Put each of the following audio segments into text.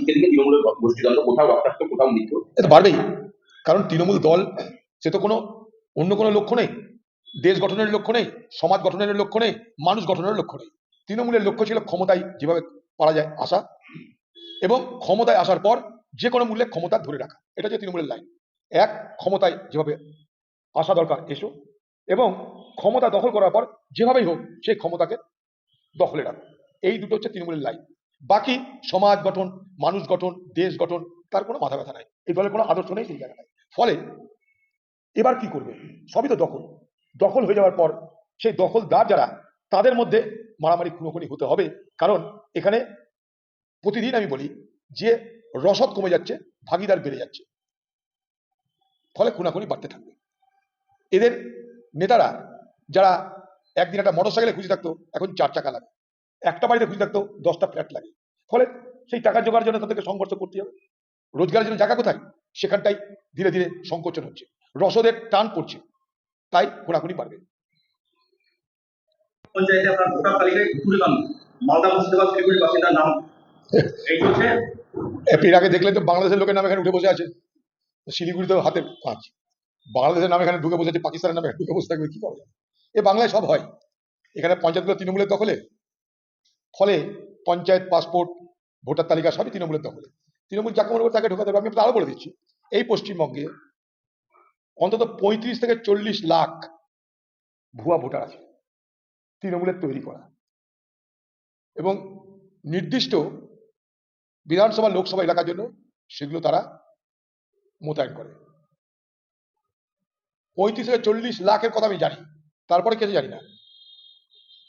দিকে দিকে তৃণমূলের গোষ্ঠীদ্বন্দ্ব, কোথাও রক্তাক্ত, কোথাও মৃত্যু। এটা বাড়বেই, কারণ তৃণমূল দল সে তো অন্য কোনো লক্ষ্য নেই, দেশ গঠনের লক্ষ্য নেই, সমাজ গঠনের লক্ষ্য নেই, মানুষ গঠনের লক্ষ্য নেই। তৃণমূলের লক্ষ্য ছিল ক্ষমতায় যেভাবে পারা যায় আসা, এবং ক্ষমতায় আসার পর যে কোনো মূল্যে ক্ষমতা ধরে রাখা। এটা হচ্ছে তৃণমূলের লাইন। এক, ক্ষমতায় যেভাবে আসা দরকার এসো, এবং ক্ষমতা দখল করার পর যেভাবেই হোক সেই ক্ষমতাকে দখলে রাখো। এই দুটো হচ্ছে তৃণমূলের লাইন। বাকি সমাজ গঠন, মানুষ গঠন, দেশ গঠন, তার কোনো মাথা ব্যথা নাই। এই দলের কোনো আদর্শ নেই সেই জায়গাটায়। ফলে এবার কি করবে? সবই তো দখল। দখল হয়ে যাওয়ার পর সেই দখলদার যারা, তাদের মধ্যে মারামারি খুনোখুনি হতে হবে। কারণ এখানে প্রতিদিন আমি বলি যে রসদ কমে যাচ্ছে, ভাগিদার বেড়ে যাচ্ছে, ফলে খুনাখুনি বাড়তে থাকবে। এদের নেতারা যারা একদিন একটা মোটর সাইকেলে খুশি থাকতো, এখন 4 চাকা লাগে, একটা বাড়িতে খুশি থাকতো 10টা ফ্ল্যাট লাগে। ফলে সেই টাকা জোগাড়ের জন্য তাদেরকে সংঘর্ষ করতে হবে। রোজগারের জন্য জায়গা কোথায়? সেখানটাই ধীরে ধীরে সংকোচন হচ্ছে, রসদের টান পড়ছে, তাই খুনাখুনি বাড়বে। পঞ্চায়েতে আপনার ভোটার তালিকায় তুলে মালদা, মুর্শিদাবাদ, শিলিগুড়ির বাসিন্দার নাম এই চলছে। এর আগে দেখলে তো বাংলাদেশের লোকের নাম এখানে উঠে বসে আছে, শিলিগুড়িতেও হাতের কাজ। বাংলাদেশের নাম এখানে ঢুকে বসে আছে, পাকিস্তানের নামে ঢুকে বসে থাকবে, কি পাবে? এ বাংলায় সব হয়। এখানে পঞ্চায়েতগুলো তৃণমূলের দখলে, ফলে পঞ্চায়েত, পাসপোর্ট, ভোটার তালিকা সবই তৃণমূলের দখলে। তৃণমূল যাকে মনে করে তাকে ঢোকাতে হবে। আমি আরো বলে দিচ্ছি, এই পশ্চিমবঙ্গে অন্তত 35 থেকে 40 লাখ ভুয়া ভোটার আছে তৃণমূলের তৈরি করা, এবং নির্দিষ্ট বিধানসভা, লোকসভা এলাকার জন্য সেগুলো তারা মোতায়েন করে। 35 থেকে 40 লাখের কথা আমি জানি, তারপরে কিছু জানি না।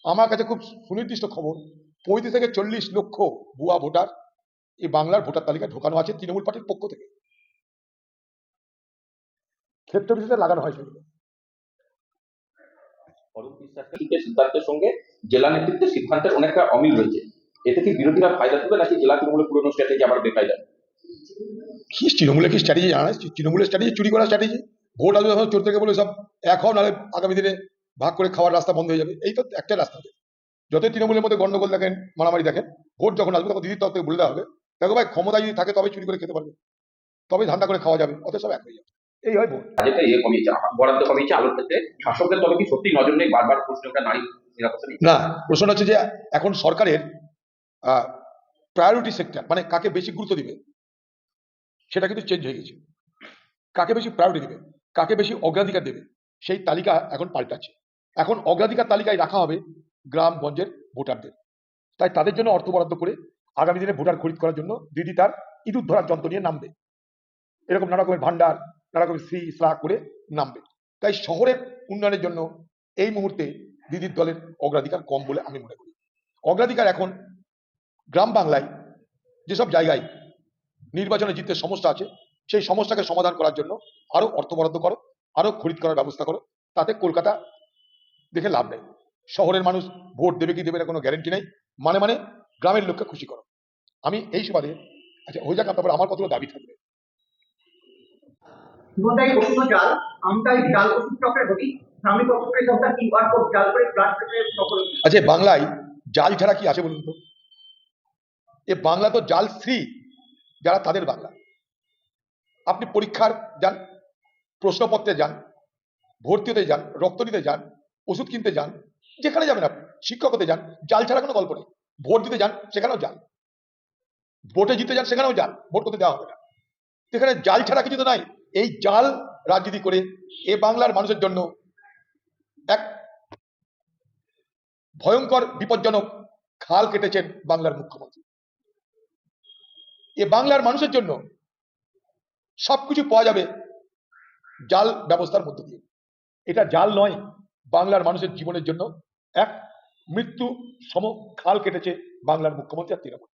আমার কাছে খুব সুনির্দিষ্ট খবর, 35 থেকে 40 লক্ষ ভুয়া ভোটার এই বাংলার ভোটার তালিকায় ঢোকানো আছে তৃণমূল পার্টির পক্ষ থেকে। ক্ষেত্র বিশেষে লাগানো হয় সেগুলো। অরূপ বিশ্বাসের সিদ্ধান্তের সঙ্গে জেলা নেতৃত্বের সিদ্ধান্তের অনেকটা অমিল রয়েছে। এতে কি বিরোধীরা ফায়দা তুলবে, নাকি জেলা তৃণমূলের পুরনো স্ট্র্যাটেজি আবার বেকায়দা? কি তৃণমূলের কি স্ট্র্যাটেজি জানা? তৃণমূলের স্ট্র্যাটেজি চুরি করার স্ট্র্যাটেজি। ভোট আসবে যখন চোর থেকে বলে সব এক হও, নাহলে আগামী দিনে ভাগ করে খাওয়ার রাস্তা বন্ধ হয়ে যাবে। এই তো একটা রাস্তা। যতই তৃণমূলের মধ্যে গন্ডগোল দেখেন, মারামারি দেখেন, ভোট যখন আসবে তখন দিদির তরফ থেকে বলে দেওয়া হবে, দেখো ভাই, ক্ষমতা যদি থাকে তবে চুরি করে খেতে পারবে, তবে ধান্দা করে খাওয়া যাবে, অত সব এক হয়ে যাবে। এই হয় ভোট। বাজেটে কমিয়েছে, বরাদ্দ কমিয়েছে আলোর ক্ষেত্রে। শাসকদের তবে কি সত্যি নজর নেই? বারবার প্রশ্নটা নারী নিরাপত্তা নিয়ে। না, প্রশ্ন হচ্ছে যে এখন সরকারের প্রায়োরিটি সেক্টর, মানে কাকে বেশি গুরুত্ব দিবে, সেটা কিন্তু চেঞ্জ হয়ে গেছে। কাকে বেশি প্রায়োরিটি দিবে, কাকে বেশি অগ্রাধিকার দেবে, সেই তালিকা এখন পাল্টাচ্ছে। এখন অগ্রাধিকার তালিকায় রাখা হবে গ্রামগঞ্জের ভোটারদের। তাই তাদের জন্য অর্থ বরাদ্দ করে আগামী দিনে ভোটার খরিদ করার জন্য দিদি তার ইঁদুর ধরার যন্ত্র নিয়ে নামবে। এরকম নানা রকমের ভান্ডার, নানা রকমের স্লা করে নামবে। তাই শহরের উন্নয়নের জন্য এই মুহূর্তে দিদির দলের অগ্রাধিকার কম বলে আমি মনে করি। অগ্রাধিকার এখন গ্রাম বাংলায় যেসব জায়গায় নির্বাচনে জিততে সমস্যা আছে, সেই সমস্যাকে সমাধান করার জন্য আরো অর্থ বরাদ্দ করো, আরো খরিদ করার ব্যবস্থা করো। তাতে কলকাতা দেখে লাভ নেই। শহরের মানুষ ভোট দেবে কি দেবে না কোনো গ্যারেন্টি নেই। মানে গ্রামের লোককে খুশি করো। আমি এই সুবাদে, আচ্ছা হয়ে যাক, তারপরে আমার কতগুলো দাবি থাকবে। জীবনদায়ী ওষুধ জাল, আমটাই জাল ওষুধ চক্রের গতি, গ্রামীণ প্রকল্পের সংস্থা কিউআর কোড জাল করে ব্লাড প্রেসারের সকল। আচ্ছা, বাংলায় জাল ছাড়া কি আছে বলুন তো? এ বাংলা তো জাল ফ্রি, যারা তাদের বাংলা। আপনি পরীক্ষার যান, প্রশ্নপত্রে যান, ভর্তি হতে যান, রক্ত নিতে যান, ওষুধ কিনতে যান, যেখানে যাবেন আপনি, শিক্ষক হতে যান, জাল ছাড়া কোনো গল্প নেই। ভোট দিতে যান, সেখানেও জাল। ভোটে জিতে যান, সেখানেও জাল, ভোট করতে দেওয়া হবে না। এখানে জাল ছাড়া কিছু তো নাই। এই জাল রাজনীতি করে এ বাংলার মানুষের জন্য এক ভয়ঙ্কর বিপজ্জনক খাল কেটেছেন বাংলার মুখ্যমন্ত্রী। এ বাংলার মানুষের জন্য সবকিছু পাওয়া যাবে জাল ব্যবস্থার মধ্য দিয়ে। এটা জাল নয়, বাংলার মানুষের জীবনের জন্য এক মৃত্যু সম খাল কেটেছে বাংলার মুখ্যমন্ত্রী আর তৃণমূল।